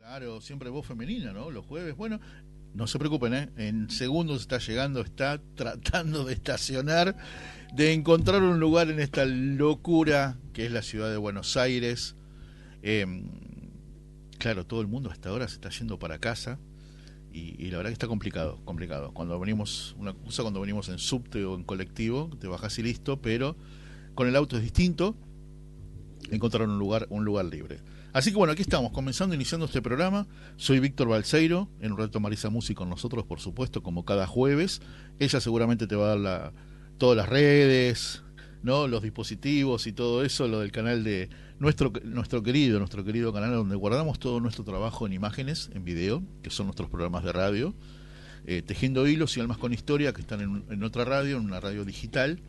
Claro, siempre voz femenina, ¿no? Los jueves. Bueno, no se preocupen, ¿eh? En segundos está llegando, está tratando de estacionar, de encontrar un lugar en esta locura que es la ciudad de Buenos Aires. Eh, claro, todo el mundo hasta ahora se está yendo para casa y la verdad que está complicado. Cuando venimos, una cosa cuando venimos en subte o en colectivo, te bajás y listo, pero con el auto es distinto. Encontraron un lugar libre. Así que bueno, aquí estamos, iniciando este programa. Soy Víctor Balseiro, en un rato Marisa Musi con nosotros, por supuesto, como cada jueves. Ella seguramente te va a dar todas las redes, ¿no? Los dispositivos y todo eso, lo del canal de nuestro querido canal, donde guardamos todo nuestro trabajo en imágenes, en video, que son nuestros programas de radio, Tejiendo Hilos y Almas con Historia, que están en otra radio, en una radio digital,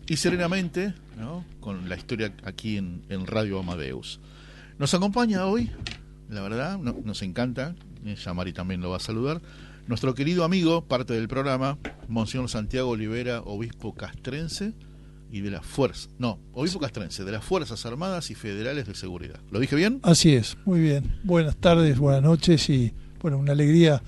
y Serenamente, ¿no? Con la historia aquí en Radio Amadeus. Nos acompaña hoy, la verdad, nos encanta, Yamari también lo va a saludar, nuestro querido amigo, parte del programa, Monseñor Santiago Olivera, obispo castrense y de obispo castrense, de las Fuerzas Armadas y Federales de Seguridad. ¿Lo dije bien? Así es, muy bien. Buenas tardes, buenas noches y, bueno, una alegría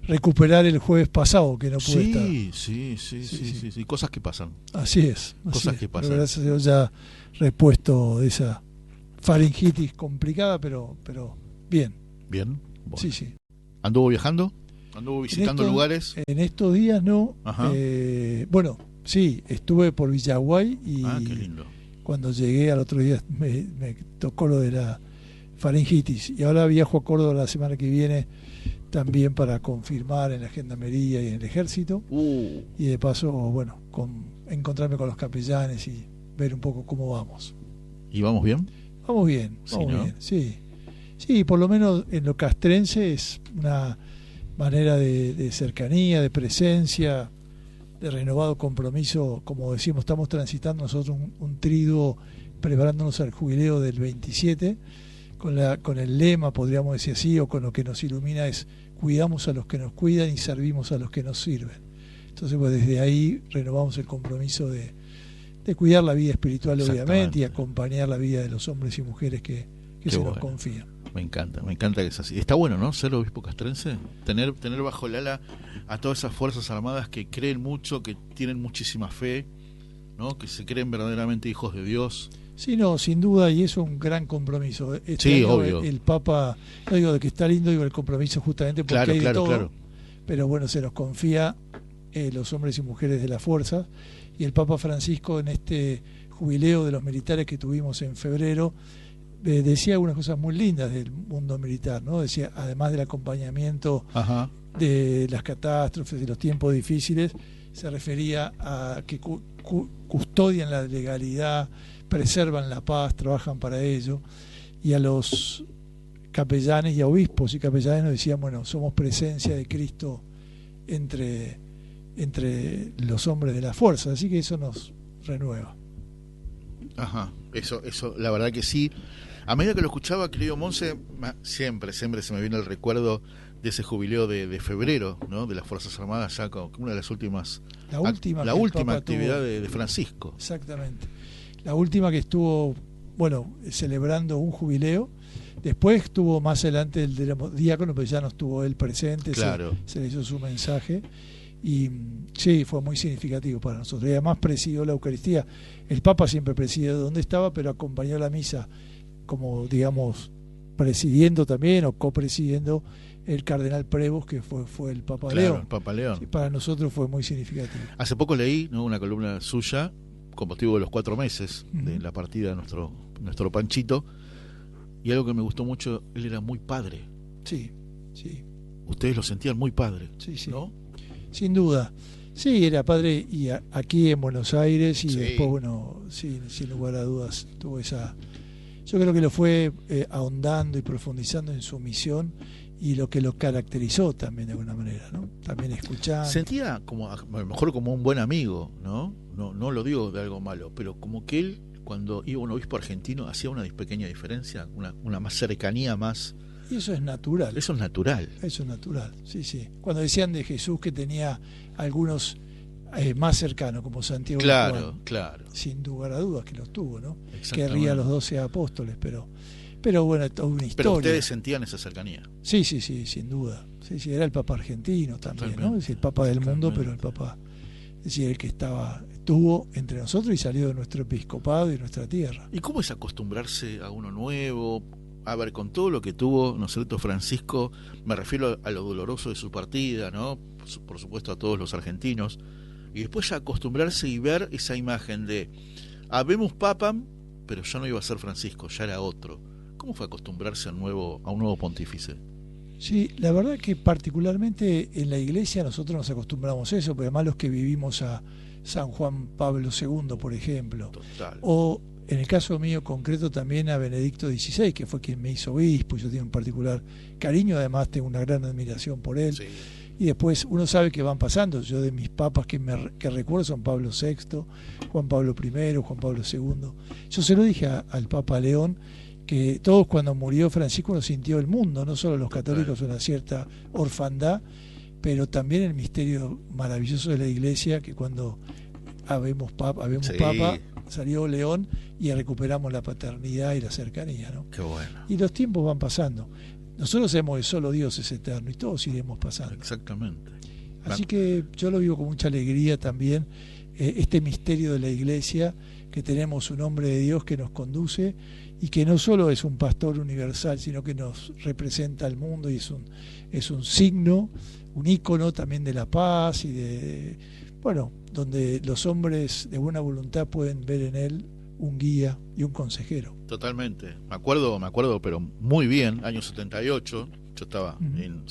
recuperar el jueves pasado que no pude estar. Sí, cosas que pasan. Así es. Que pasan. Pero gracias a Dios ya repuesto de esa faringitis complicada, pero bien. Bien. Bueno. Sí. ¿Anduvo viajando? ¿Anduvo visitando lugares? En estos días no. Bueno, sí, estuve por Villaguay y qué lindo. Cuando llegué al otro día me tocó lo de la faringitis. Y ahora viajo a Córdoba la semana que viene también para confirmar en la Gendarmería y en el Ejército. Y de paso, bueno, encontrarme con los capellanes y ver un poco cómo vamos. ¿Y vamos bien? Vamos bien, sí. Sí, por lo menos en lo castrense es una manera de cercanía, de presencia, de renovado compromiso. Como decimos, estamos transitando nosotros un triduo preparándonos al jubileo del 27, con el lema, podríamos decir así, o con lo que nos ilumina es: cuidamos a los que nos cuidan y servimos a los que nos sirven. Entonces, pues desde ahí renovamos el compromiso de cuidar la vida espiritual, obviamente, y acompañar la vida de los hombres y mujeres que se nos confían. Me encanta que es así. Está bueno, ¿no? Ser obispo castrense, tener bajo el ala a todas esas Fuerzas Armadas que creen mucho, que tienen muchísima fe, ¿no? Que se creen verdaderamente hijos de Dios. Sí, no, sin duda, y eso es un gran compromiso. Obvio. El Papa, no digo de que está lindo, digo el compromiso justamente porque hay de todo. Claro. Pero bueno, se nos confía los hombres y mujeres de la fuerza, y el Papa Francisco, en este jubileo de los militares que tuvimos en febrero, decía algunas cosas muy lindas del mundo militar, ¿no? Decía, además del acompañamiento de las catástrofes, de los tiempos difíciles, se refería a que custodian la legalidad, preservan la paz, trabajan para ello, y a los capellanes y a obispos y capellanes nos decían, bueno, somos presencia de Cristo entre los hombres de la fuerza, así que eso nos renueva. Eso, la verdad que sí. A medida que lo escuchaba, querido Monse, siempre se me viene el recuerdo de ese jubileo de febrero, ¿no? De las Fuerzas Armadas, ya como una de las últimas, la última actividad de Francisco. Exactamente. La última que estuvo, bueno, celebrando un jubileo. Después estuvo más adelante el de los diáconos, pero ya no estuvo él presente. Claro. Se le hizo su mensaje. Y sí, fue muy significativo para nosotros. Y además presidió la Eucaristía. El Papa siempre presidió donde estaba, pero acompañó la misa, como digamos, presidiendo también o copresidiendo el cardenal Prevost, que fue el Papa León. El Papa León. Sí, para nosotros fue muy significativo. Hace poco leí, ¿no?, una columna suya con motivo de los 4 meses de la partida de nuestro Panchito, y algo que me gustó mucho: él era muy padre. Sí. Ustedes lo sentían muy padre, sí. ¿no? Sin duda. Sí, era padre, y aquí en Buenos Aires, y después, bueno, sin lugar a dudas, tuvo esa... Yo creo que lo fue ahondando y profundizando en su misión, y lo que lo caracterizó también de alguna manera, ¿no? También escuchando. Sentía como, a lo mejor, como un buen amigo, ¿no? No lo digo de algo malo, pero como que él, cuando iba un obispo argentino, hacía una pequeña diferencia, una más cercanía, más... Y eso es natural. Eso es natural, sí. Cuando decían de Jesús que tenía algunos más cercanos, como Santiago. Claro. Sin lugar a dudas que los tuvo, ¿no? Exactamente. Querría a los 12 apóstoles, pero Pero bueno, toda una historia. Pero ustedes sentían esa cercanía. Sí, sin duda. Sí, era el Papa argentino también, ¿no? Es decir, el Papa del mundo, pero el Papa, es decir, el que estuvo entre nosotros y salió de nuestro episcopado y nuestra tierra. ¿Y cómo es acostumbrarse a uno nuevo? A ver, con todo lo que tuvo, ¿no es cierto?, Francisco, me refiero a lo doloroso de su partida, ¿no? Por supuesto a todos los argentinos, y después ya acostumbrarse y ver esa imagen de habemos Papa, pero ya no iba a ser Francisco, ya era otro. ¿Cómo fue acostumbrarse a un nuevo pontífice? Sí, la verdad que particularmente en la iglesia nosotros nos acostumbramos a eso, pero además los que vivimos a San Juan Pablo II, por ejemplo. Total. O en el caso mío concreto también a Benedicto XVI, que fue quien me hizo obispo, y yo tengo un particular cariño, además tengo una gran admiración por él. Sí. Y después uno sabe que van pasando. Yo de mis papas que recuerdo son Pablo VI, Juan Pablo I, Juan Pablo II. Yo se lo dije al Papa León, que todos cuando murió Francisco nos sintió el mundo, no solo los católicos, una cierta orfandad, pero también el misterio maravilloso de la iglesia, que cuando habemos Papa, salió León y recuperamos la paternidad y la cercanía, ¿no? Qué bueno. Y los tiempos van pasando. Nosotros sabemos que solo Dios es eterno y todos iremos pasando. Exactamente. Así que yo lo vivo con mucha alegría también, este misterio de la iglesia, que tenemos un hombre de Dios que nos conduce y que no solo es un pastor universal, sino que nos representa al mundo y es un signo, un ícono también de la paz y donde los hombres de buena voluntad pueden ver en él un guía y un consejero. Totalmente. Me acuerdo, pero muy bien, año 78, yo estaba en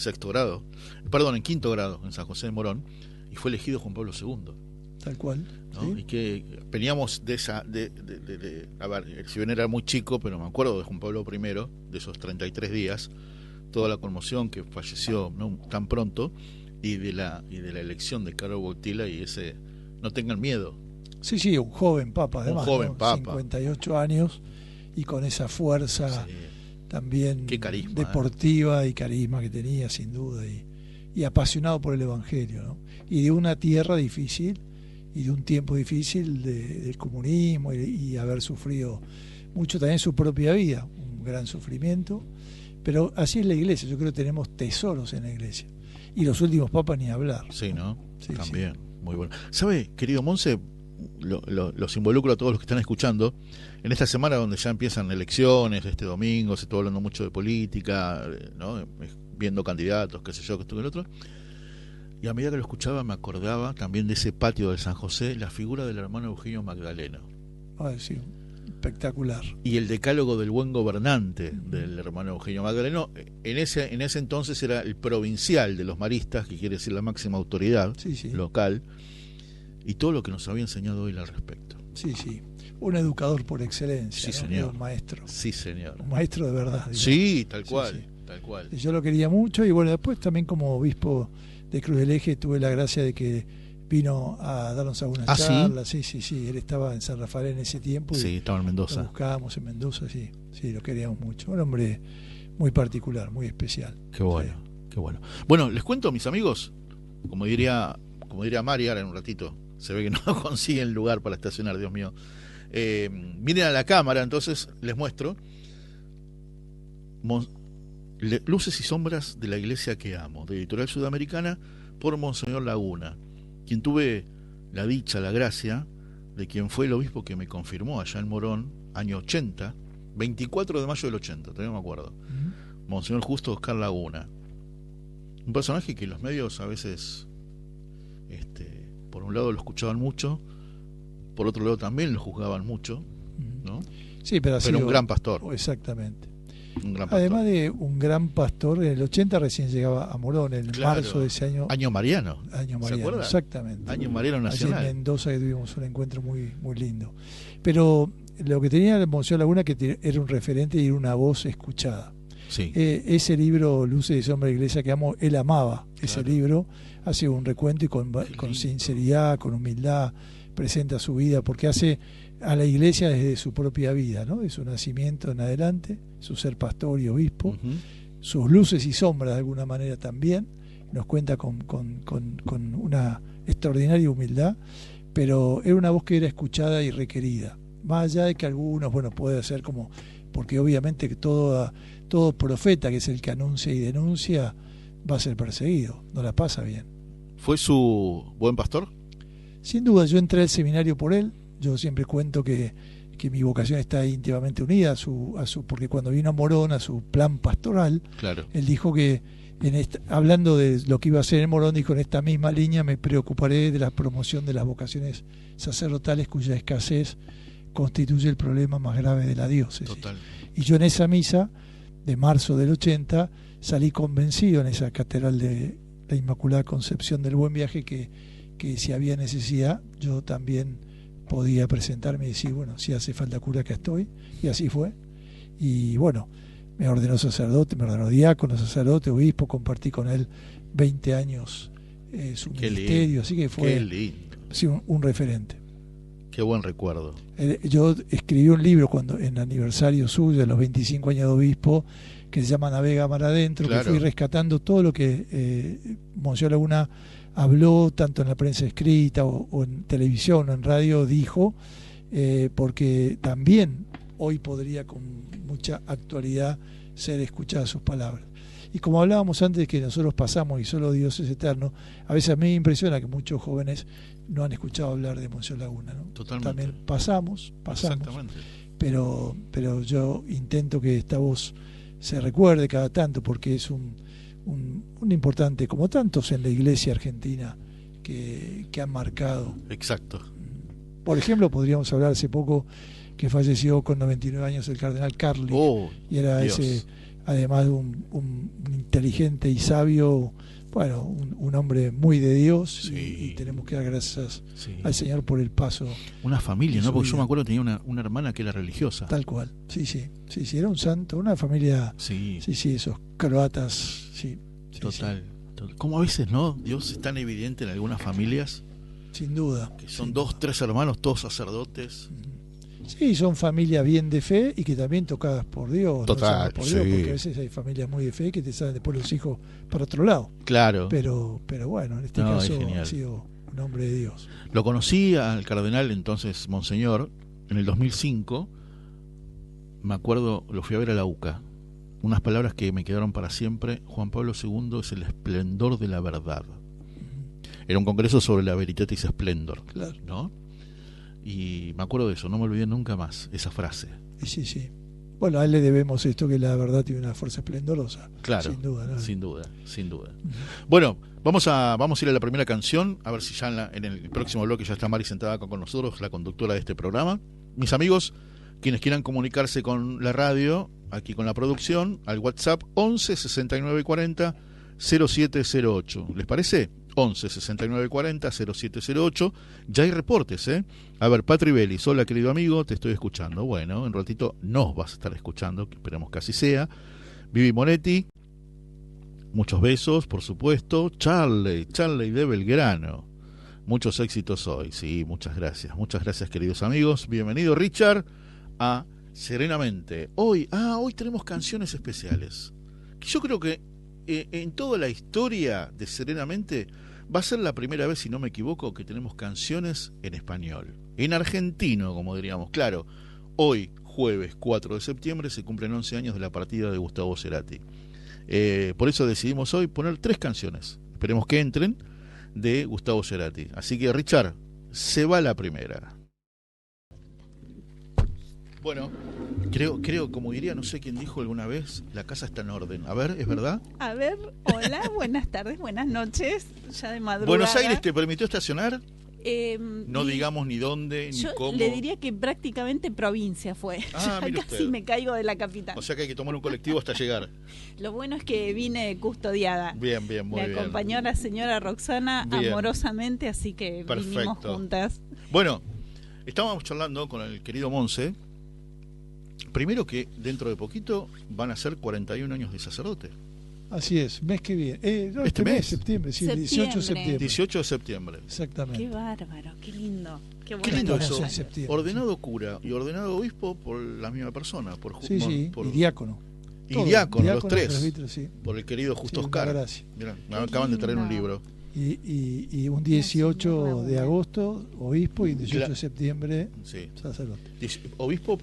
quinto grado, en San José de Morón, y fue elegido Juan Pablo II. Tal cual. ¿No? ¿Sí? Y que veníamos de esa, a ver, si bien era muy chico, pero me acuerdo de Juan Pablo I, de esos 33 días, toda la conmoción que falleció, ¿no?, tan pronto, y de la elección de Karol Wojtyła y ese no tengan miedo. Sí, un joven papa, además, un joven, ¿no? papa. 58 años y con esa fuerza también deportiva y carisma que tenía, sin duda, y apasionado por el Evangelio, ¿no? Y de una tierra difícil y de un tiempo difícil del comunismo y haber sufrido mucho también su propia vida, un gran sufrimiento, pero así es la iglesia. Yo creo que tenemos tesoros en la iglesia y los últimos papas ni hablar. Sí, ¿no? Sí, también, muy bueno. ¿Sabe, querido Monse? Los involucro a todos los que están escuchando en esta semana donde ya empiezan elecciones, este domingo se está hablando mucho de política, ¿no?, viendo candidatos, qué sé yo, que esto y el otro, y a medida que lo escuchaba me acordaba también de ese patio del San José, la figura del hermano Eugenio Magdaleno. Sí, espectacular. Y el decálogo del buen gobernante del hermano Eugenio Magdaleno, en ese entonces era el provincial de los maristas, que quiere decir la máxima autoridad local, y todo lo que nos había enseñado él al respecto. Sí, un educador por excelencia, sí, ¿no? señor. Un maestro. Sí, señor. Un maestro de verdad. Digamos. Sí, tal cual. Tal cual. Yo lo quería mucho y bueno, después también como obispo de Cruz del Eje tuve la gracia de que vino a darnos algunas charlas. Sí, él estaba en San Rafael en ese tiempo. Sí, estaba en Mendoza. Lo buscábamos en Mendoza, sí, lo queríamos mucho. Un hombre muy particular, muy especial. Qué bueno, qué bueno. Bueno, les cuento, mis amigos, como diría Mari ahora en un ratito, se ve que no consiguen lugar para estacionar, Dios mío. Miren a la cámara, entonces les muestro Luces y sombras de la iglesia que amo, de Editorial Sudamericana, por Monseñor Laguna, quien tuve la dicha, la gracia de quien fue el obispo que me confirmó allá en Morón, año 80, 24 de mayo del 80, todavía me acuerdo. Monseñor Justo Oscar Laguna, un personaje que los medios a veces por un lado lo escuchaban mucho, por otro lado también lo juzgaban mucho, ¿no? Sí, pero un gran pastor. Exactamente. Un gran pastor. Además de un gran pastor, en el 80 recién llegaba a Morón, en marzo de ese año. Año Mariano. ¿Se acuerda? Exactamente. Año Mariano Nacional. Allí en Mendoza que tuvimos un encuentro muy, muy lindo. Pero lo que tenía el Monseñor Laguna que era un referente y era una voz escuchada. Sí. Ese libro, Luces y sombras de la iglesia que amo, él amaba ese libro, hace un recuento y con sinceridad, con humildad, presenta su vida, porque hace a la iglesia desde su propia vida, ¿no? De su nacimiento en adelante, su ser pastor y obispo, sus luces y sombras de alguna manera también, nos cuenta con una extraordinaria humildad, pero era una voz que era escuchada y requerida, más allá de que algunos, puede ser como porque obviamente que todo profeta, que es el que anuncia y denuncia, va a ser perseguido, no la pasa bien. ¿Fue su buen pastor? Sin duda, yo entré al seminario por él. Yo siempre cuento que mi vocación está íntimamente unida a su porque cuando vino a Morón, a su plan pastoral, claro, él dijo que hablando de lo que iba a hacer en Morón, dijo: en esta misma línea me preocuparé de la promoción de las vocaciones sacerdotales cuya escasez constituye el problema más grave de la diócesis. Total. Y yo en esa misa de marzo del 80 salí convencido, en esa catedral de la Inmaculada Concepción del Buen Viaje, que si había necesidad yo también podía presentarme y decir, bueno, si hace falta cura, acá estoy. Y así fue. Y bueno, me ordenó sacerdote, me ordenó diácono, sacerdote, obispo, compartí con él 20 años su ministerio, lindo. Así que fue sí, un referente. Qué buen recuerdo. Yo escribí un libro en aniversario suyo, de los 25 años de obispo, que se llama Navega Mar Adentro, claro, que fui rescatando todo lo que Monseñor Laguna habló, tanto en la prensa escrita o en televisión o en radio, dijo, porque también hoy podría con mucha actualidad ser escuchadas sus palabras. Y como hablábamos antes, que nosotros pasamos y solo Dios es eterno, a veces a mí me impresiona que muchos jóvenes no han escuchado hablar de Monseñor Laguna, ¿no? Totalmente. También pasamos, exactamente, pero yo intento que esta voz se recuerde cada tanto, porque es un importante, como tantos en la iglesia argentina que han marcado. Exacto. Por ejemplo, podríamos hablar hace poco que falleció con 99 años el cardenal Carli, y era Dios. Además de un inteligente y sabio, bueno, un hombre muy de Dios, sí. y tenemos que dar gracias al Señor por el paso. Una familia, ¿no? Porque yo me acuerdo que tenía una hermana que era religiosa. Tal cual, sí, era un santo, una familia, sí, esos croatas, sí. Total. Como a veces, ¿no? Dios es tan evidente en algunas familias. Sin duda. Que son 2, 3 hermanos, todos sacerdotes. Sí, son familias bien de fe y que también tocadas por Dios. Total, no por Dios, porque a veces hay familias muy de fe que te salen después los hijos para otro lado. Claro. Pero bueno, en este caso ha sido un hombre de Dios. Lo conocí al cardenal, entonces, Monseñor, en el 2005. Me acuerdo, lo fui a ver a la UCA. Unas palabras que me quedaron para siempre: Juan Pablo II es el esplendor de la verdad. Era un congreso sobre la Veritatis Splendor, claro, ¿no? Y me acuerdo de eso, no me olvidé nunca más esa frase. Sí. Bueno, a él le debemos esto, que la verdad tiene una fuerza esplendorosa. Claro, sin duda, ¿no? Sin duda. Bueno, vamos a ir a la primera canción, a ver si ya en el próximo bloque ya está Mari sentada acá con nosotros, la conductora de este programa. Mis amigos, quienes quieran comunicarse con la radio, aquí con la producción, al WhatsApp 11 69 40 0708. ¿Les parece? 11 69 40 0708. Ya hay reportes, ¿eh? A ver, Patri Vélez, hola querido amigo, te estoy escuchando. Bueno, en un ratito nos vas a estar escuchando, que esperemos que así sea. Vivi Monetti, muchos besos, por supuesto. Charley de Belgrano, muchos éxitos hoy. Sí, muchas gracias queridos amigos. Bienvenido Richard a Serenamente. Hoy tenemos canciones especiales. Yo creo que en toda la historia de Serenamente va a ser la primera vez, si no me equivoco, que tenemos canciones en español, en argentino, como diríamos. Claro, hoy, jueves 4 de septiembre, se cumplen 11 años de la partida de Gustavo Cerati. Por eso decidimos hoy poner 3 canciones, esperemos que entren, de Gustavo Cerati. Así que, Richard, se va la primera. Bueno, creo, como diría, no sé quién dijo alguna vez, la casa está en orden. A ver, ¿es verdad? A ver, hola, buenas tardes, buenas noches, ya de madrugada. ¿Buenos Aires te permitió estacionar? No digamos ni dónde, ni yo cómo. Le diría que prácticamente provincia fue. Ah, ya casi me caigo de la capital. O sea que hay que tomar un colectivo hasta llegar. Lo bueno es que vine custodiada. Bien, muy bien. Me acompañó la señora Roxana amorosamente, así que vinimos juntas. Bueno, estábamos charlando con el querido Monse. Primero que dentro de poquito van a ser 41 años de sacerdote. Así es, mes que viene. Este mes, septiembre, sí, 18 de septiembre. 18 de septiembre. Exactamente. Qué bárbaro, qué lindo. Qué lindo eso. Ordenado cura y ordenado obispo por la misma persona. Sí, y diácono. Y diácono, los 3. Sí. Por el querido Justo Oscar. Gracias. Mirá, me acaban de traer un libro. Y un 18 de agosto, obispo, y un 18 de septiembre, sacerdote. Obispo,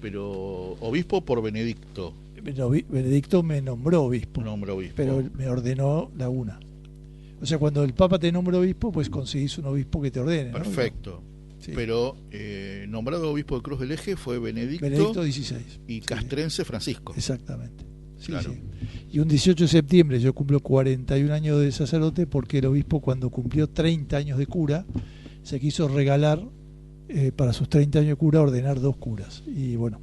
pero obispo por Benedicto. Benedicto me nombró obispo, pero me ordenó la una. O sea, cuando el Papa te nombra obispo, pues conseguís un obispo que te ordene. Perfecto. ¿No? Sí. Pero nombrado obispo de Cruz del Eje fue Benedicto XVI y castrense Francisco. Exactamente. Sí, claro. Sí. Y un 18 de septiembre yo cumplo 41 años de sacerdote, porque el obispo, cuando cumplió 30 años de cura, se quiso regalar para sus 30 años de cura ordenar 2 curas. Y bueno,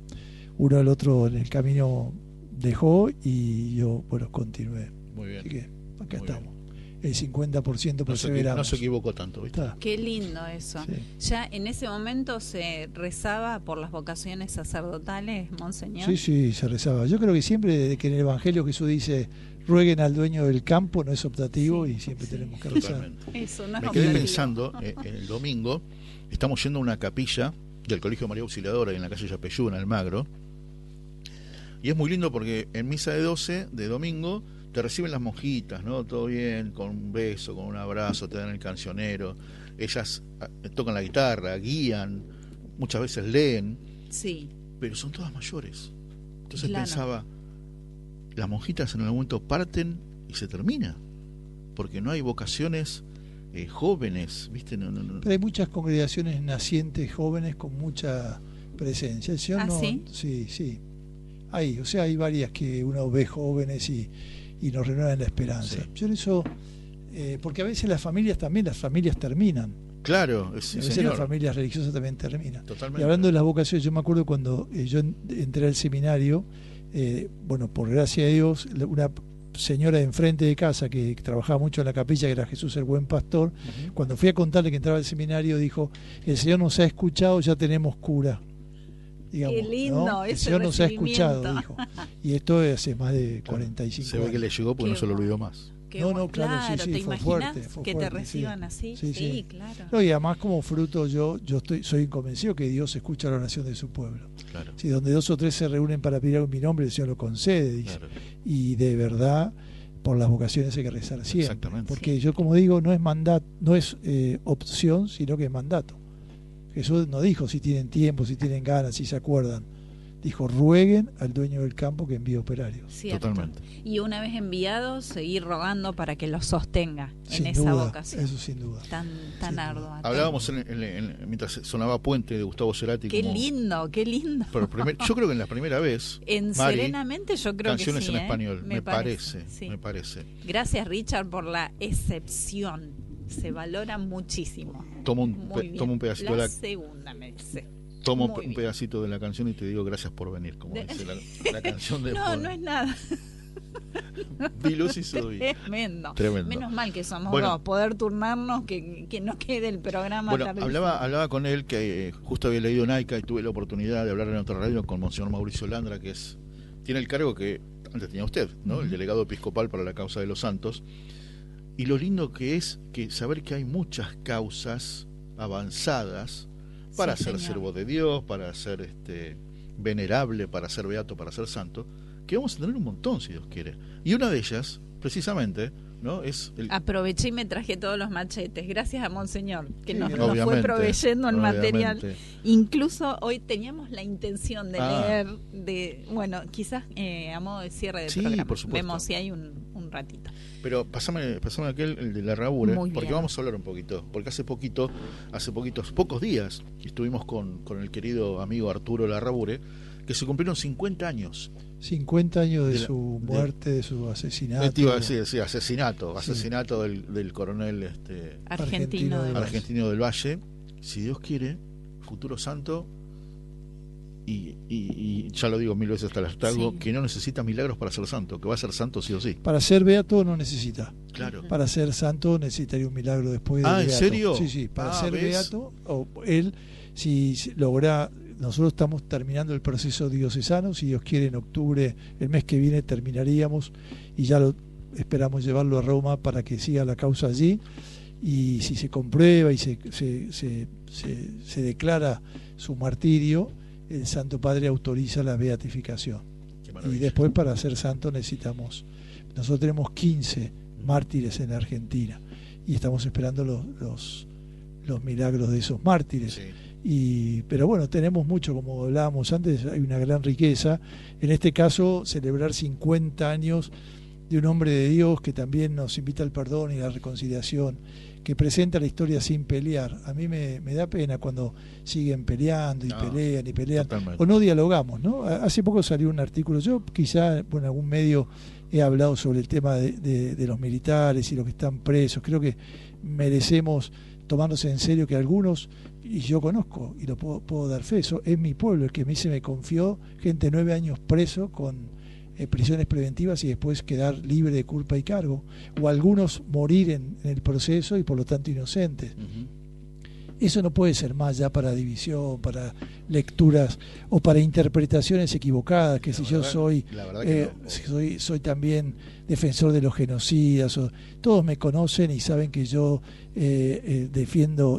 uno al otro en el camino dejó y yo, bueno, continué. Muy bien. Así que acá estamos. Bien. El 50% perseveramos. No se equivocó tanto, ¿viste? Qué lindo eso. Sí. Ya en ese momento se rezaba por las vocaciones sacerdotales, Monseñor. Sí, se rezaba. Yo creo que siempre, desde que en el Evangelio Jesús dice rueguen al dueño del campo, no es optativo, y siempre tenemos que rezar. Eso no es Me quedé pensando, el domingo estamos yendo a una capilla del Colegio María Auxiliadora en la calle Yapeyú, en Almagro, y es muy lindo porque en misa de 12 de domingo te reciben las monjitas, ¿no? Todo bien, con un beso, con un abrazo, te dan el cancionero, ellas tocan la guitarra, guían, muchas veces leen, pero son todas mayores. Entonces pensaba, las monjitas en algún momento parten y se termina, porque no hay vocaciones jóvenes, ¿viste? No. Pero hay muchas congregaciones nacientes jóvenes con mucha presencia. ¿Sí? Sí. Hay varias que uno ve jóvenes y nos renuevan la esperanza. Sí. Yo en eso, porque a veces las familias terminan. Claro, a veces las familias religiosas también terminan. Totalmente. Y hablando de las vocaciones, yo me acuerdo cuando yo entré al seminario, por gracia de Dios, una señora de enfrente de casa que trabajaba mucho en la capilla, que era Jesús el Buen Pastor, cuando fui a contarle que entraba al seminario, dijo: el Señor nos ha escuchado, ya tenemos cura. Digamos, qué lindo, ¿no? El Señor nos ha escuchado, dijo. Y esto hace más de 45 se ve años. Que le llegó porque no se lo olvidó más. Claro, ¿te fue imaginas fuerte, que te reciban así? Sí, claro. No, y además, como fruto, yo soy convencido que Dios escucha la oración de su pueblo. Claro. Si donde 2 o 3 se reúnen para pedir algo en mi nombre, el Señor lo concede, dice. Claro. Y de verdad, por las vocaciones hay que rezar siempre. Exactamente. Porque yo, como digo, no es opción, sino que es mandato. Jesús no dijo si tienen tiempo, si tienen ganas, si se acuerdan. Dijo: rueguen al dueño del campo que envíe operarios. Cierto. Totalmente. Y una vez enviados, seguir rogando para que los sostenga sin en esa duda, vocación. Eso sin duda. Tan ardua. Hablábamos mientras sonaba Puente de Gustavo Cerati. Qué lindo. Yo creo que en la primera vez. En Mari, Serenamente yo creo que sí. Canciones en español, me parece. Gracias, Richard, por la excepción. Se valora muchísimo. Tomo un pedacito la segunda me dice. Tomo un pedacito de la canción y te digo gracias por venir, como dice la canción de no es nada. Dilos y soy. Tremendo. Menos mal que somos dos, poder turnarnos, que no quede el programa. Bueno, hablaba con él que justo había leído Naica y tuve la oportunidad de hablar en otra radio con Monseñor Mauricio Landra, que tiene el cargo que antes tenía usted, ¿no? El delegado episcopal para la causa de los santos. Y lo lindo que es que saber que hay muchas causas avanzadas para ser siervo de Dios, para ser venerable, para ser beato, para ser santo, que vamos a tener un montón si Dios quiere. Y una de ellas, precisamente, ¿no? Aproveché y me traje todos los machetes, gracias a Monseñor, que nos fue proveyendo el material. Incluso hoy teníamos la intención de leer, quizás a modo de cierre del programa. Por supuesto. Vemos si hay un ratito. Pero pasame aquel, el de la Rabure, porque vamos a hablar un poquito, porque hace pocos días estuvimos con el querido amigo Arturo Larrabure, que se cumplieron 50 años. 50 años de su muerte, de su asesinato. Asesinato del coronel argentino del Valle. Si Dios quiere, futuro santo, y ya lo digo 1000 veces hasta el hartazgo, que no necesita milagros para ser santo, que va a ser santo sí o sí. Para ser beato no necesita. Claro. Para ser santo necesitaría un milagro después de beato. ¿En serio? Sí, para ser beato, él, si logra. Nosotros estamos terminando el proceso diocesano, si Dios quiere en octubre, el mes que viene terminaríamos, y ya esperamos llevarlo a Roma para que siga la causa allí, y si se comprueba y se declara su martirio, el Santo Padre autoriza la beatificación. Y después, para ser santo, nosotros tenemos 15 mártires en Argentina, y estamos esperando los milagros de esos mártires. Sí. Pero bueno, tenemos mucho, como hablábamos antes, hay una gran riqueza. En este caso, celebrar 50 años de un hombre de Dios que también nos invita al perdón y la reconciliación, que presenta la historia sin pelear. A mí me da pena cuando siguen peleando y pelean, totalmente. o no dialogamos, ¿no? Hace poco salió un artículo, yo quizá en algún medio he hablado sobre el tema de los militares y los que están presos. Creo que merecemos tomarnos en serio que algunos, y yo conozco y lo puedo dar fe, eso es mi pueblo, el que se me confió, gente 9 años preso con prisiones preventivas y después quedar libre de culpa y cargo, o algunos morir en el proceso y por lo tanto inocentes. Eso no puede ser más ya para división, para lecturas o para interpretaciones equivocadas, que si yo soy también defensor de los genocidas, todos me conocen y saben que yo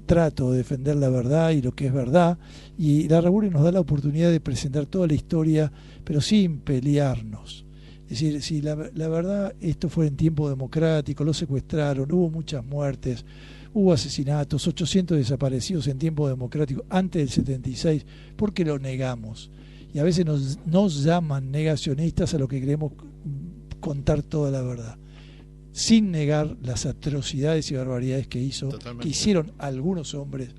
trato de defender la verdad y lo que es verdad, y la Larrauri nos da la oportunidad de presentar toda la historia, pero sin pelearnos. Es decir, si la verdad, esto fue en tiempo democrático, lo secuestraron, hubo muchas muertes, hubo asesinatos, 800 desaparecidos en tiempo democrático antes del 76, ¿por qué lo negamos? Y a veces nos llaman negacionistas a lo que queremos contar toda la verdad, sin negar las atrocidades y barbaridades que hicieron algunos hombres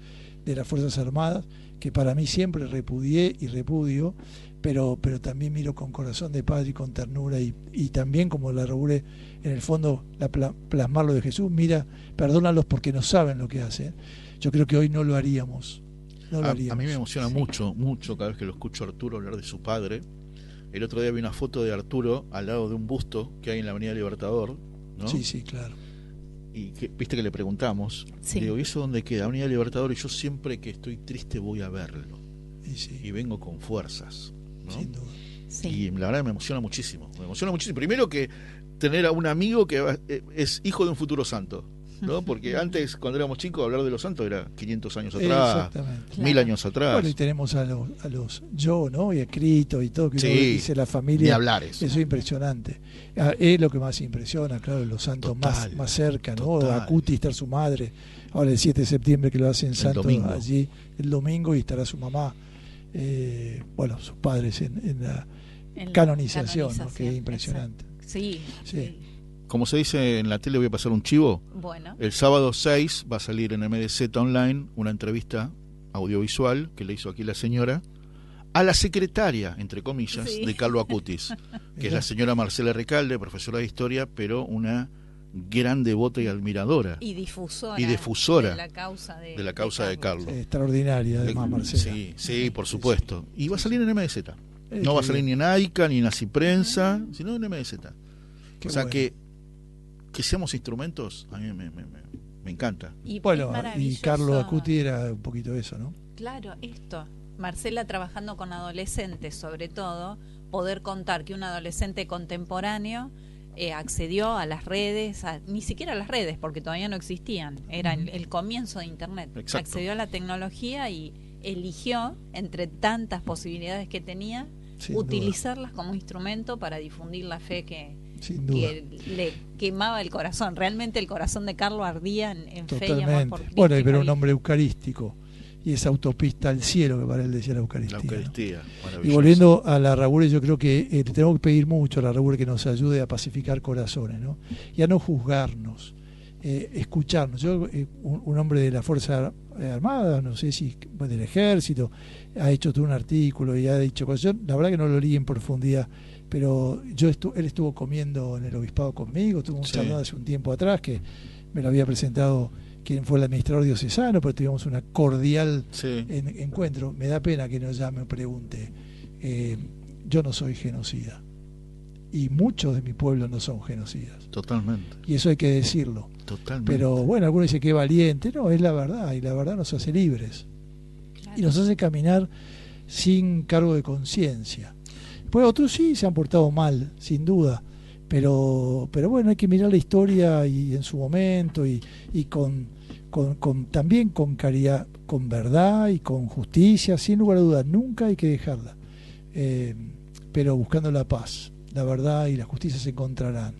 de las Fuerzas Armadas, que para mí siempre repudié y repudio, pero también miro con corazón de padre y con ternura, y también como la Larrauri en el fondo plasmar lo de Jesús, mira, perdónalos porque no saben lo que hacen. Yo creo que hoy no lo haríamos. A mí me emociona mucho cada vez que lo escucho a Arturo hablar de su padre. El otro día vi una foto de Arturo al lado de un busto que hay en la Avenida Libertador, ¿no? Sí, claro. Y viste que le preguntamos, digo, ¿y eso dónde queda? Avenida Libertador, y yo siempre que estoy triste voy a verlo. Y vengo con fuerzas, ¿no? Sin duda. Sí. Y la verdad me emociona muchísimo. Primero que tener a un amigo que es hijo de un futuro santo, ¿no? Porque antes, cuando éramos chicos, hablar de los santos era 500 años atrás, 1000 años atrás. Bueno, y tenemos a los yo, ¿no? Y escrito y todo, que dice la familia. Ni hablar eso. Eso es impresionante. Es lo que más impresiona, claro, los santos más cerca, ¿no? Acuti, estar su madre. Ahora el 7 de septiembre que lo hacen santo allí, el domingo, y estará su mamá, sus padres en la canonización, ¿no? Que es impresionante. Sí. Como se dice en la tele, voy a pasar un chivo. Bueno. El sábado 6 va a salir en MDZ Online una entrevista audiovisual que le hizo aquí la señora a la secretaria, entre comillas, de Carlo Acutis, que es la señora Marcela Recalde, profesora de historia, pero una gran devota y admiradora. Y difusora de la causa de Carlo. Extraordinaria, además, Marcela. Sí, por supuesto. Y va a salir en MDZ. No va a salir ni en AICA, ni en Así Prensa, sino en MDZ. O sea, que seamos instrumentos, a mí me encanta. Y Carlo Acuti era un poquito eso, ¿no? Claro, esto. Marcela trabajando con adolescentes, sobre todo, poder contar que un adolescente contemporáneo accedió a las redes, ni siquiera a las redes, porque todavía no existían, era el comienzo de Internet. Exacto. Accedió a la tecnología y eligió, entre tantas posibilidades que tenía, utilizarlas como instrumento para difundir la fe que le quemaba el corazón. Realmente el corazón de Carlo ardía en fe y amor por Cristo. Bueno, pero un hombre eucarístico, y esa autopista al cielo que para él decía la Eucaristía. ¿No? Y volviendo a la Larrauri, yo creo que tenemos que pedir mucho a la Larrauri que nos ayude a pacificar corazones, ¿no? Y a no juzgarnos, escucharnos. Yo, un hombre de la Fuerza Armada, no sé si del Ejército, ha hecho todo un artículo y ha dicho cosas. Yo la verdad que no lo leí en profundidad, pero él estuvo comiendo en el obispado conmigo, tuvo un charlado hace un tiempo atrás que me lo había presentado quien fue el administrador diocesano, pero tuvimos una cordial encuentro. Me da pena que nos llame o pregunte. Yo no soy genocida, y muchos de mi pueblo no son genocidas. Totalmente. Y eso hay que decirlo. Totalmente. Pero bueno, algunos dicen que valiente. No, es la verdad, y la verdad nos hace libres. Claro. Y nos hace caminar sin cargo de conciencia. Pues otros sí se han portado mal, sin duda. Pero bueno, hay que mirar la historia y en su momento y también con caridad, con verdad y con justicia, sin lugar a dudas. Nunca hay que dejarla, pero buscando la paz, la verdad y la justicia se encontrarán.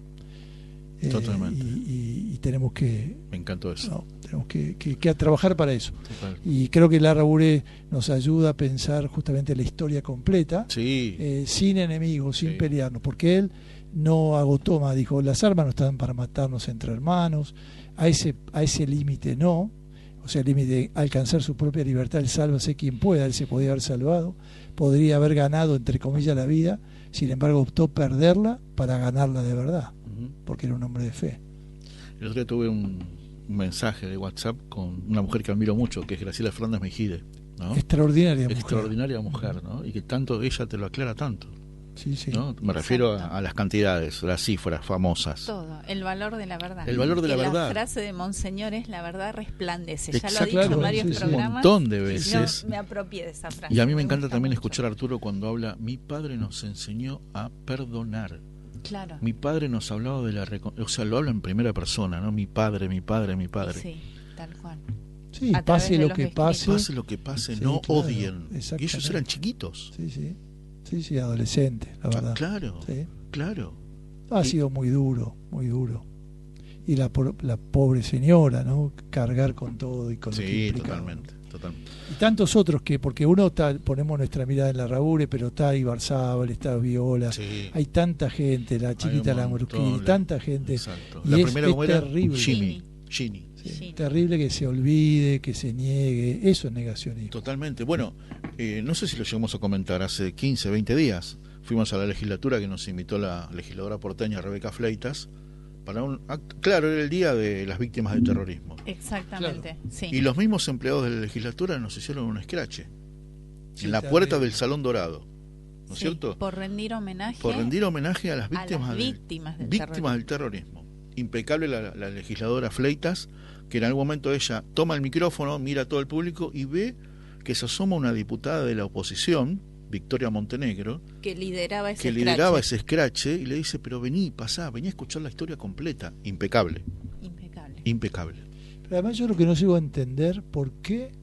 Totalmente. Y tenemos que... Me encantó eso. No, tenemos que trabajar para eso. Total. Y creo que Larrabure nos ayuda a pensar justamente la historia completa, sí. Sin enemigos, sin pelearnos, porque él no agotó más, dijo, las armas no están para matarnos entre hermanos, a ese límite no, o sea, el límite de alcanzar su propia libertad, el sálvase quien pueda, él se podía haber salvado, podría haber ganado, entre comillas, la vida, sin embargo optó perderla para ganarla de verdad, porque era un hombre de fe. El otro día tuve un mensaje de WhatsApp con una mujer que admiro mucho, que es Graciela Fernández Mejide, ¿no? Extraordinaria mujer, ¿no? Y que tanto ella te lo aclara tanto. Sí, sí. ¿No? Me refiero a las cantidades, las cifras famosas. Todo, el valor de la verdad. El valor de la verdad. La frase de Monseñor es: la verdad resplandece. Exacto. Ya lo he dicho en varios programas. Un montón de veces. Yo me apropié de esa frase. Y a mí me encanta también escuchar a Arturo cuando habla: mi padre nos enseñó a perdonar. Claro. Mi padre nos ha hablado de la o sea, lo habla en primera persona, ¿no? Mi padre, mi padre, mi padre. Sí, tal cual. Sí, pase lo que pase. Pase lo que pase, sí, no claro, odien. Y ellos eran chiquitos. Sí, sí. Sí, sí, adolescente, la verdad. Claro, sí. Claro. Ha sido muy duro, muy duro. Y la pobre señora, ¿no? Cargar con todo y con lo que implica. Totalmente. Y tantos otros que, porque uno ponemos nuestra mirada en Larrabure, pero está Ibarzábal, está Viola, hay tanta gente, la chiquita Lamborghini, tanta gente. Exacto. Y la es primera era terrible. Ginny. Sí, terrible que se olvide, que se niegue, eso es negacionismo. Totalmente. Bueno, no sé si lo llegamos a comentar, hace 15, 20 días fuimos a la legislatura que nos invitó la legisladora porteña Rebeca Fleitas para un acto, claro, era el día de las víctimas del terrorismo. Exactamente, claro. Sí. Y los mismos empleados de la legislatura nos hicieron un escrache en la puerta del Salón Dorado, ¿no es cierto? Por rendir homenaje a las víctimas del terrorismo. Impecable la legisladora Fleitas, que en algún momento ella toma el micrófono, mira a todo el público y ve que se asoma una diputada de la oposición, Victoria Montenegro, que lideraba ese escrache, y le dice: pero vení a escuchar la historia completa. Impecable. Pero además yo lo que no llego a entender por qué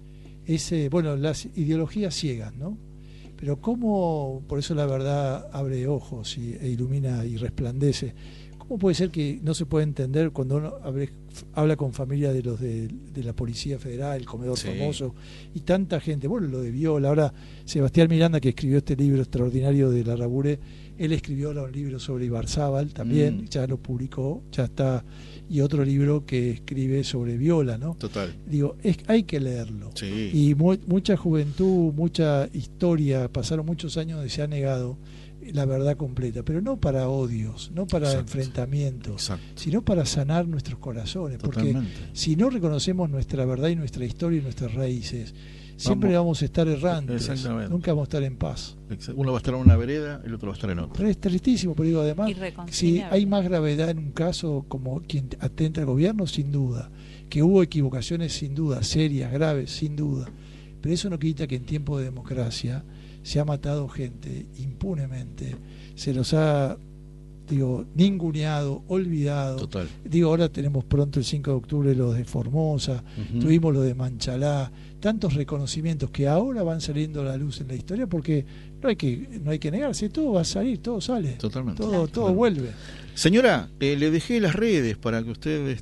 las ideologías ciegas, ¿no? Pero cómo, por eso la verdad abre ojos e ilumina y resplandece. ¿Cómo puede ser que no se puede entender cuando uno habla con familia de los de la Policía Federal, el Comedor Famoso, y tanta gente, lo de Viola, ahora Sebastián Miranda, que escribió este libro extraordinario de Larrabure, él escribió ahora un libro sobre Ibarzábal también, ya lo publicó, ya está, y otro libro que escribe sobre Viola, ¿no? Total. Digo, hay que leerlo. Sí. Y mucha juventud, mucha historia, pasaron muchos años donde se ha negado la verdad completa, pero no para odios, no para enfrentamientos, sino para sanar nuestros corazones. Totalmente. Porque si no reconocemos nuestra verdad y nuestra historia y nuestras raíces, siempre vamos a estar errantes, nunca vamos a estar en paz. Uno va a estar en una vereda, el otro va a estar en otra. Pero es tristísimo, pero digo, además, si hay más gravedad en un caso como quien atenta al gobierno, sin duda, que hubo equivocaciones sin duda, serias, graves, sin duda, pero eso no quita que en tiempo de democracia se ha matado gente impunemente, se los ha, ninguneado, olvidado. Total. Ahora tenemos pronto el 5 de octubre los de Formosa, tuvimos los de Manchalá, tantos reconocimientos que ahora van saliendo a la luz en la historia, porque no hay que negarse, todo va a salir, todo sale. Totalmente. Todo vuelve. Señora, le dejé las redes para que usted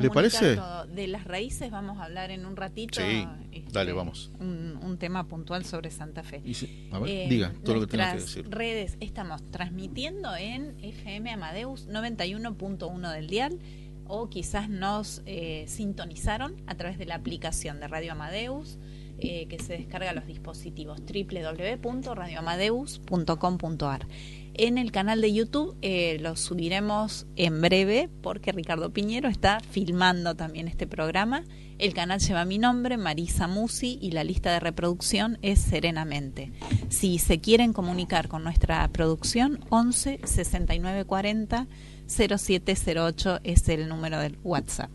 ¿le parece? Todo. De las raíces vamos a hablar en un ratito. Sí, dale, vamos. Un tema puntual sobre Santa Fe. A ver, diga todo lo que tenga que decir. Redes, estamos transmitiendo en FM Amadeus 91.1 del dial, o quizás nos sintonizaron a través de la aplicación de Radio Amadeus, que se descarga a los dispositivos, www.radioamadeus.com.ar. En el canal de YouTube lo subiremos en breve, porque Ricardo Piñero está filmando también este programa. El canal lleva mi nombre, Marisa Musi, y la lista de reproducción es Serenamente. Si se quieren comunicar con nuestra producción, 11 69 40 0708 es el número del WhatsApp.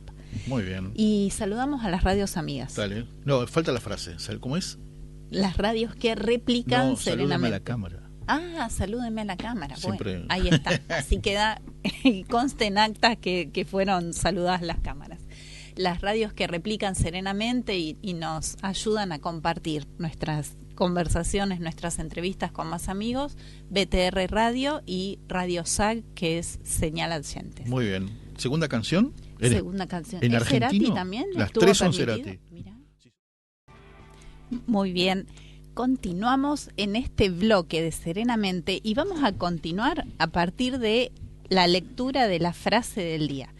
Muy bien. Y saludamos a las radios amigas. Dale. No, falta la frase. ¿Cómo es? Las radios que replican Serenamente. Salúdeme a la cámara. Salúdeme a la cámara. Siempre. Bueno, ahí está. Así queda, conste en actas que fueron saludadas las cámaras. Las radios que replican Serenamente y nos ayudan a compartir nuestras conversaciones, nuestras entrevistas con más amigos, BTR Radio y Radio SAG, que es Señal Adyentes. Muy bien. ¿Segunda canción? Segunda canción. ¿En argentino? Cerati también? Las tres son Cerati. Mira. Muy bien. Continuamos en este bloque de Serenamente y vamos a continuar a partir de la lectura de la frase del día.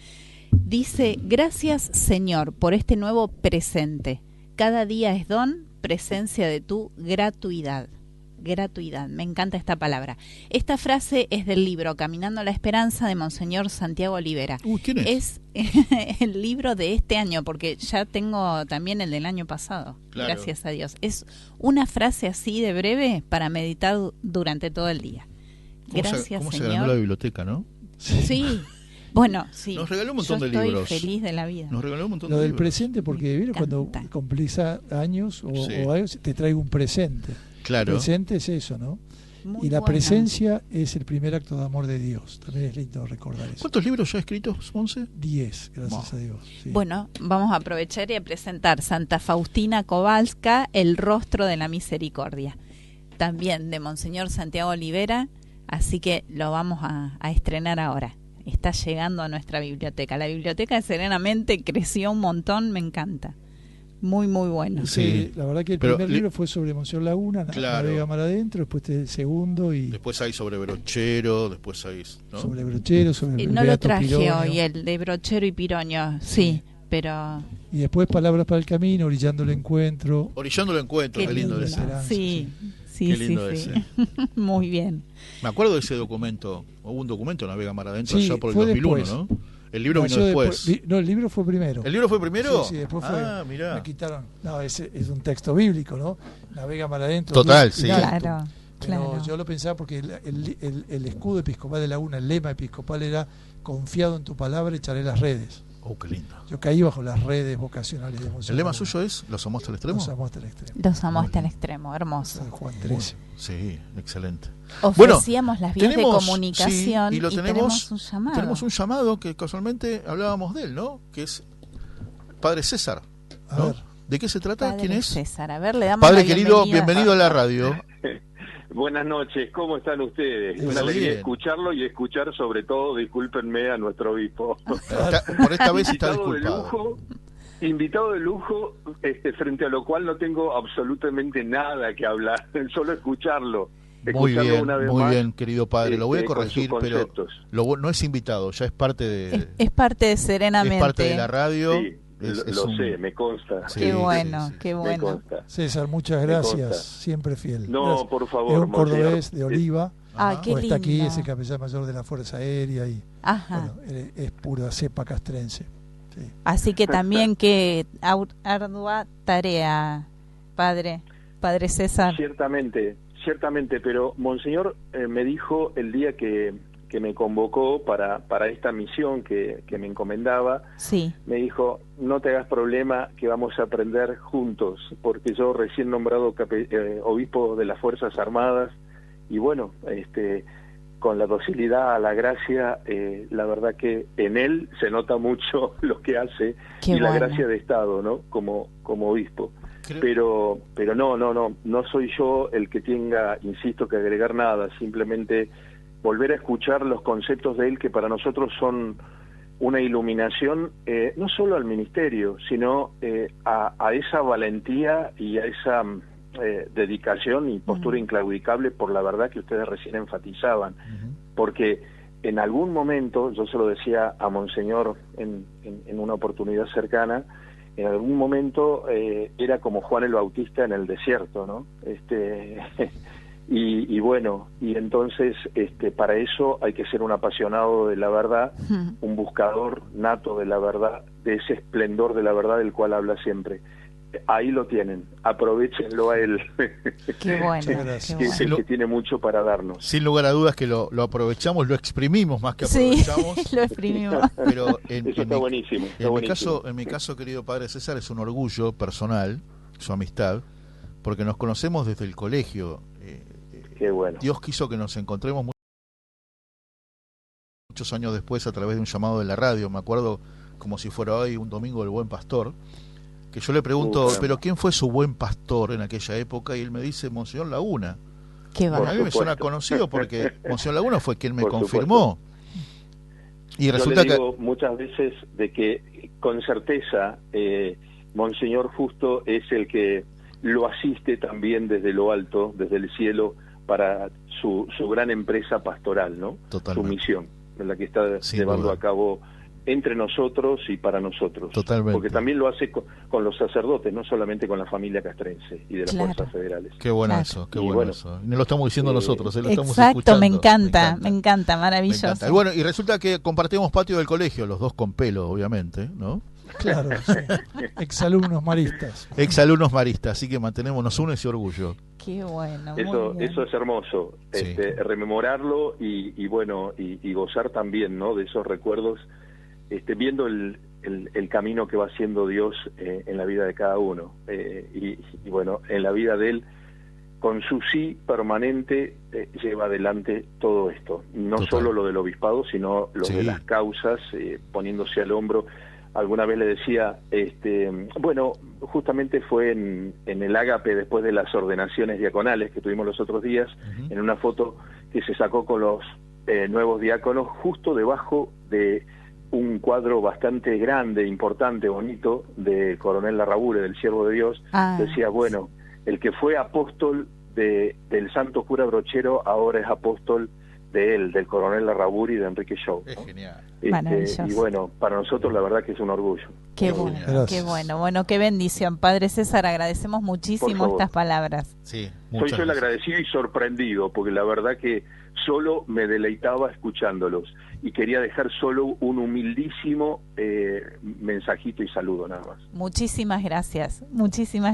Dice: gracias, Señor, por este nuevo presente. Cada día es don, presencia de tu gratuidad. Gratuidad, me encanta esta palabra. Esta frase es del libro Caminando a la Esperanza de Monseñor Santiago Olivera. ¿Quién es? Es el libro de este año, porque ya tengo también el del año pasado. Claro. Gracias a Dios. Es una frase así de breve para meditar durante todo el día. Gracias, ¿Cómo Señor. se ganó la biblioteca, no? Sí. Bueno, sí. Nos regaló un montón de libros. libros. Estoy feliz de la vida. Nos regaló un montón de libros. Lo del libros. presente, porque ¿vieron? Cuando cumplís años o años, te traigo un presente. Claro. El presente es eso, ¿no? Muy y la buena. Presencia es el primer acto de amor de Dios. También es lindo recordar eso. ¿Cuántos libros ya escritos, Monse? 10, gracias a Dios. Sí. Bueno, vamos a aprovechar y a presentar Santa Faustina Kowalska, El rostro de la misericordia. También de Monseñor Santiago Olivera, así que lo vamos a estrenar ahora. Está llegando a nuestra biblioteca. La biblioteca de Serenamente creció un montón, me encanta. Muy, muy bueno. Sí, la verdad que el primer libro fue sobre Monseñor Laguna, claro. Navega Mar Adentro, después el segundo y... Después hay sobre Brochero, después hay... ¿no? Sobre Brochero, sobre no lo traje Pironio. hoy, el de Brochero y Pironio, sí, pero... Y después Palabras para el Camino, Orillando el Encuentro. Orillando el Encuentro, qué lindo ese. Sí, sí, qué lindo sí. ese. Muy bien. Me acuerdo de ese documento, hubo un documento Navega Mar Adentro sí, allá por el 2001, después. ¿no? El libro vino después. No, el libro fue primero. ¿El libro fue primero? Sí, después fue. Mirá. Me quitaron. No, es un texto bíblico, ¿no? Navega Mar Adentro. Total, sí. Claro. Pero yo lo pensaba porque el escudo episcopal de Laguna, el lema episcopal era: confiado en tu palabra, echaré las redes. Oh, qué lindo. Yo caí bajo las redes vocacionales de Monseñor. ¿El lema suyo es Los amó hasta el extremo? Los amó hasta el extremo. Los amó hasta el extremo, hermoso. San Juan 13. Sí, excelente. Ofrecíamos las vías de comunicación sí, y tenemos un llamado. Tenemos un llamado que casualmente hablábamos de él, ¿no? Que es Padre César, ¿no? A ver. ¿De qué se trata? Padre ¿Quién es? César, a ver, le damos Padre la querido, bienvenido a la radio. Buenas noches, ¿cómo están ustedes? Muy Una alegría bien. escucharlo y escuchar sobre todo, discúlpenme, a nuestro obispo. Por esta vez está disculpado. Invitado de lujo, frente a lo cual no tengo absolutamente nada que hablar, solo escucharlo. Muy bien, una vez muy más, bien, querido padre. Lo voy a corregir, pero no es invitado, ya es parte de... Es parte de Serenamente. Es parte de la radio. Sí, lo sé, me consta. Sí, qué bueno, sí. qué bueno. César, muchas gracias, siempre fiel. No, gracias. por favor. Es un cordobés de Oliva. Qué lindo. Está aquí, es el capellán mayor de la Fuerza Aérea y Ajá. bueno, es pura cepa castrense. Sí. Así que también que ardua tarea, padre César. Ciertamente, pero Monseñor me dijo el día que me convocó para esta misión que me encomendaba, sí. Me dijo: no te hagas problema, que vamos a aprender juntos, porque yo recién nombrado obispo de las Fuerzas Armadas, y bueno, con la docilidad a la gracia, la verdad que en él se nota mucho lo que hace. Qué y la bueno. gracia de Estado, ¿no? Como obispo. Pero no soy yo el que tenga, insisto, que agregar nada, simplemente volver a escuchar los conceptos de él, que para nosotros son una iluminación, no solo al ministerio, sino a esa valentía y a esa dedicación y postura inclaudicable por la verdad que ustedes recién enfatizaban. Porque en algún momento, yo se lo decía a Monseñor en una oportunidad cercana, en algún momento era como Juan el Bautista en el desierto, ¿no? Y bueno, y entonces para eso hay que ser un apasionado de la verdad, un buscador nato de la verdad, de ese esplendor de la verdad del cual habla siempre. Ahí lo tienen, aprovéchenlo a él. Qué bueno, que es el que tiene mucho para darnos. Sin lugar a dudas que lo aprovechamos, lo exprimimos más que aprovechamos. Sí, lo exprimimos. Pero eso está buenísimo. En mi caso, querido padre César, es un orgullo personal su amistad, porque nos conocemos desde el colegio. Qué bueno. Dios quiso que nos encontremos muchos años después a través de un llamado de la radio. Me acuerdo como si fuera hoy, un domingo del Buen Pastor, que yo le pregunto, ¿pero quién fue su buen pastor en aquella época? Y él me dice, Monseñor Laguna. Qué A mí me suena conocido porque Monseñor Laguna fue quien me confirmó. Y resulta yo le digo muchas veces de que con certeza Monseñor Justo es el que lo asiste también desde lo alto, desde el cielo, para su gran empresa pastoral, ¿no? Totalmente. Su misión, en la que está llevando a cabo entre nosotros y para nosotros. Totalmente. Porque también lo hace con los sacerdotes, no solamente con la familia castrense y de las fuerzas federales. Qué bueno eso, qué bueno eso. No lo estamos diciendo nosotros, lo estamos escuchando. Exacto, me encanta, maravilloso. Me encanta. Y bueno, y resulta que compartimos patio del colegio, los dos con pelo, obviamente, ¿no? Claro, sí. Exalumnos maristas. Exalumnos maristas, así que nos une ese orgullo. Qué bueno. Eso es hermoso, sí. Rememorarlo y bueno, y gozar también, ¿no? De esos recuerdos, viendo el camino que va haciendo Dios en la vida de cada uno. Y bueno, en la vida de él, con su sí permanente, lleva adelante todo esto. No solo lo del obispado, sino lo de las causas, poniéndose al hombro. Alguna vez le decía, bueno, justamente fue en el Ágape, después de las ordenaciones diaconales que tuvimos los otros días, en una foto que se sacó con los nuevos diáconos, justo debajo de un cuadro bastante grande, importante, bonito, de Coronel Larrabure, del Siervo de Dios. Decía, bueno, el que fue apóstol del santo cura Brochero, ahora es apóstol del Coronel Larrabure y de Enrique Show, ¿no? Es genial. Y bueno, para nosotros la verdad que es un orgullo. Qué bueno, bueno, qué bendición. Padre César, agradecemos muchísimo estas palabras. Sí, soy yo el agradecido y sorprendido, porque la verdad que solo me deleitaba escuchándolos y quería dejar solo un humildísimo mensajito y saludo nada más. Muchísimas gracias.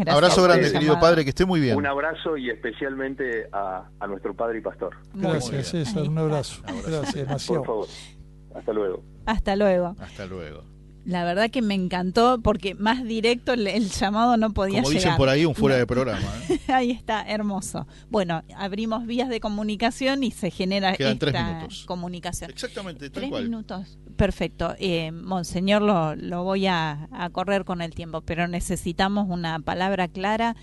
Abrazo grande, querido padre, que esté muy bien. Un abrazo y especialmente a nuestro padre y pastor. Gracias, César, un abrazo. Gracias, demasiado. Por favor. Hasta luego. Hasta luego. Hasta luego. La verdad que me encantó porque más directo el llamado no podía llegar. Como dicen por ahí, un fuera de programa. Ahí está, hermoso. Bueno, abrimos vías de comunicación y se genera Quedan esta 3 minutos. Comunicación. Exactamente, tal 3 cual. minutos. Perfecto. Monseñor, lo voy a correr con el tiempo, pero necesitamos una palabra clara.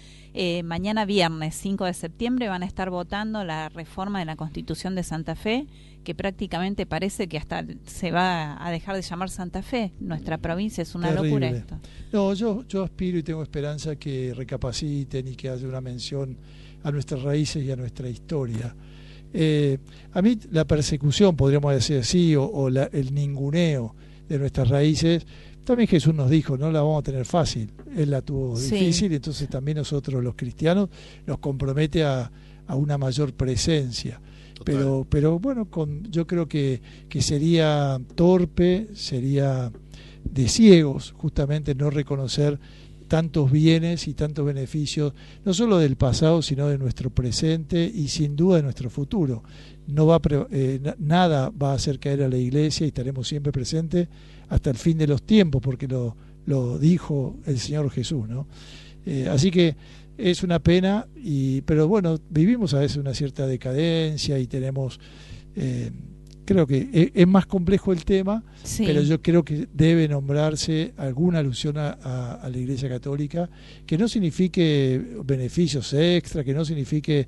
Mañana viernes 5 de septiembre van a estar votando la reforma de la Constitución de Santa Fe, que prácticamente parece que hasta se va a dejar de llamar Santa Fe. Nuestra provincia es una locura esto. No, yo aspiro y tengo esperanza que recapaciten y que haya una mención a nuestras raíces y a nuestra historia. A mí la persecución, podríamos decir así, o el ninguneo de nuestras raíces, también Jesús nos dijo, no la vamos a tener fácil. Él la tuvo difícil, entonces también nosotros los cristianos nos compromete a una mayor presencia. Pero bueno, yo creo que sería torpe, sería de ciegos justamente no reconocer tantos bienes y tantos beneficios, no solo del pasado, sino de nuestro presente y sin duda de nuestro futuro. Nada va a hacer caer a la Iglesia y estaremos siempre presentes hasta el fin de los tiempos, porque lo dijo el Señor Jesús, ¿no? Así que es una pena, pero bueno, vivimos a veces una cierta decadencia y tenemos... creo que es más complejo el tema, pero yo creo que debe nombrarse alguna alusión a la Iglesia Católica, que no signifique beneficios extra, que no signifique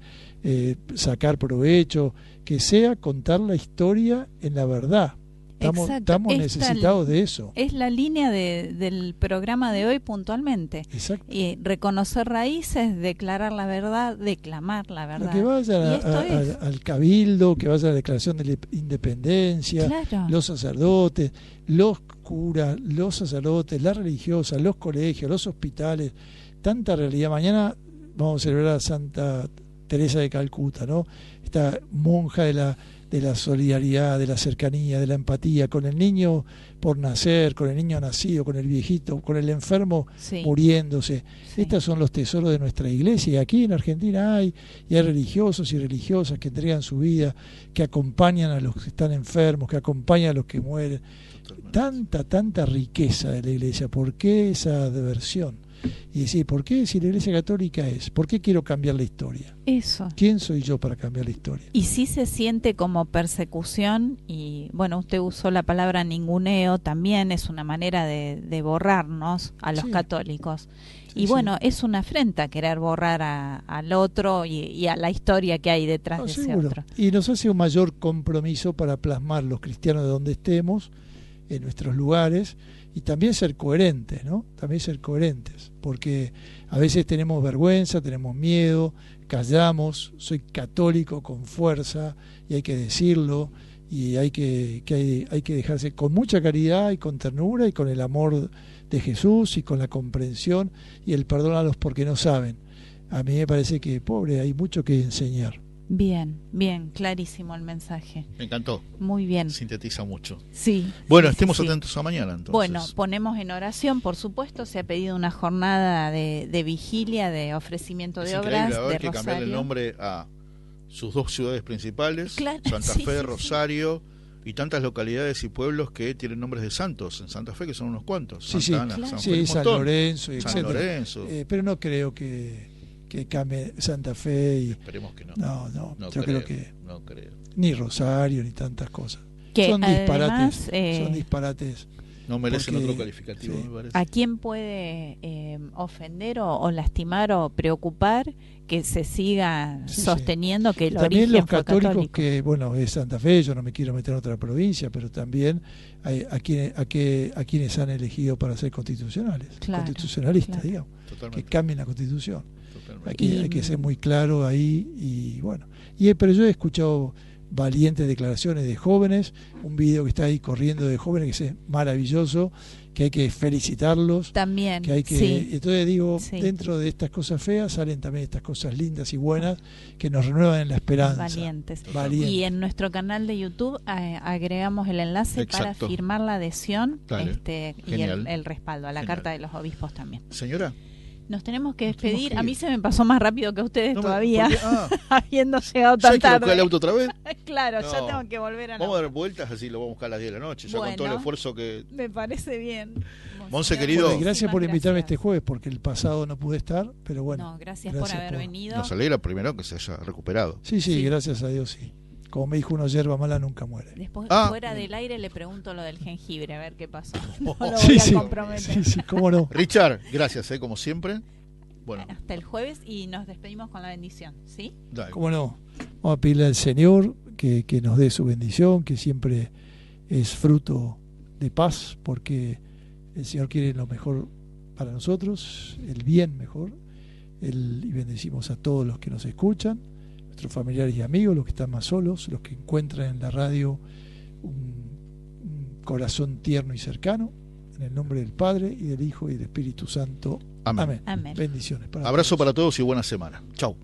sacar provecho, que sea contar la historia en la verdad. Estamos necesitados de eso. Es la línea del programa de hoy puntualmente. Exacto. Reconocer raíces, declarar la verdad, declamar la verdad. Que vaya al cabildo, que vaya a la declaración de la independencia, los sacerdotes, los curas, los sacerdotes, las religiosas, los colegios, los hospitales, tanta realidad. Mañana vamos a celebrar a Santa Teresa de Calcuta, ¿no? Esta monja de la solidaridad, de la cercanía, de la empatía, con el niño por nacer, con el niño nacido, con el viejito, con el enfermo muriéndose. Estos son los tesoros de nuestra Iglesia, y aquí en Argentina hay religiosos y religiosas que entregan su vida, que acompañan a los que están enfermos, que acompañan a los que mueren. Tanta riqueza de la Iglesia. ¿Por qué esa diversión? y decir, ¿por qué si la Iglesia Católica es? ¿Por qué quiero cambiar la historia? Eso. ¿Quién soy yo para cambiar la historia? Y sí se siente como persecución, y bueno, usted usó la palabra ninguneo, también es una manera de borrarnos a los católicos. Y bueno, es una afrenta querer borrar al otro y a la historia que hay detrás de ese otro. Y nos hace un mayor compromiso para plasmar los cristianos de donde estemos, en nuestros lugares, y también ser coherentes, ¿no? También ser coherentes, porque a veces tenemos vergüenza, tenemos miedo, callamos, soy católico con fuerza, y hay que decirlo, y hay que dejarse con mucha caridad y con ternura y con el amor de Jesús y con la comprensión y el perdón a los porque no saben. A mí me parece que, pobre, hay mucho que enseñar. Bien, bien, clarísimo el mensaje. Me encantó. Muy bien. Sintetiza mucho. Sí. Bueno, estemos atentos a mañana entonces. Bueno, ponemos en oración, por supuesto, se ha pedido una jornada de vigilia, de ofrecimiento de obras, de Rosario. Que cambiarle el nombre a sus dos ciudades principales, Santa Fe, Rosario, y tantas localidades y pueblos que tienen nombres de santos en Santa Fe, que son unos cuantos. Santa Ana, San Lorenzo, San Lorenzo. Pero no creo que cambie Santa Fe. Y esperemos que no. No, yo creo que no creo. Ni Rosario, ni tantas cosas. Que son además, disparates. Son disparates. No merecen otro calificativo, me parece. ¿A quién puede ofender o lastimar o preocupar que se siga sosteniendo que el también origen los católicos católico? Que, bueno, es Santa Fe, yo no me quiero meter en otra provincia, pero también hay a quienes han elegido para ser constitucionalistas, digamos, que cambien la Constitución. Aquí hay que ser muy claro ahí, y bueno, pero yo he escuchado valientes declaraciones de jóvenes, un video que está ahí corriendo de jóvenes que es maravilloso, que hay que felicitarlos también, que hay que entonces digo, dentro de estas cosas feas salen también estas cosas lindas y buenas que nos renuevan en la esperanza. Valientes. Y en nuestro canal de YouTube agregamos el enlace para firmar la adhesión y el respaldo a la carta de los obispos también. Señora, nos tenemos que despedir. A mí se me pasó más rápido que a ustedes todavía, habiendo llegado tan tarde. ¿Hay que buscar el auto otra vez? Claro, ya tengo que volver a la... Vamos a dar vueltas, así lo vamos a buscar a las 10 de la noche, ya con todo el esfuerzo que... Me parece bien. Monse, querido. Bueno, gracias por invitarme este jueves, porque el pasado no pude estar, pero bueno. No, gracias por haber venido. Nos alegra primero que se haya recuperado. Sí, gracias a Dios, sí. Como me dijo uno, yerba mala nunca muere. Después, fuera del aire, le pregunto lo del jengibre, a ver qué pasó. No lo voy a comprometer. Sí, cómo no. Richard, gracias, como siempre. Bueno. Hasta el jueves y nos despedimos con la bendición, ¿sí? Dale. ¿Cómo no? Vamos a pedirle al Señor que nos dé su bendición, que siempre es fruto de paz, porque el Señor quiere lo mejor para nosotros, el bien mejor. Y bendecimos a todos los que nos escuchan, nuestros familiares y amigos, los que están más solos, los que encuentran en la radio un corazón tierno y cercano. En el nombre del Padre, y del Hijo, y del Espíritu Santo. Amén. Bendiciones. Abrazo para todos y buena semana. Chau.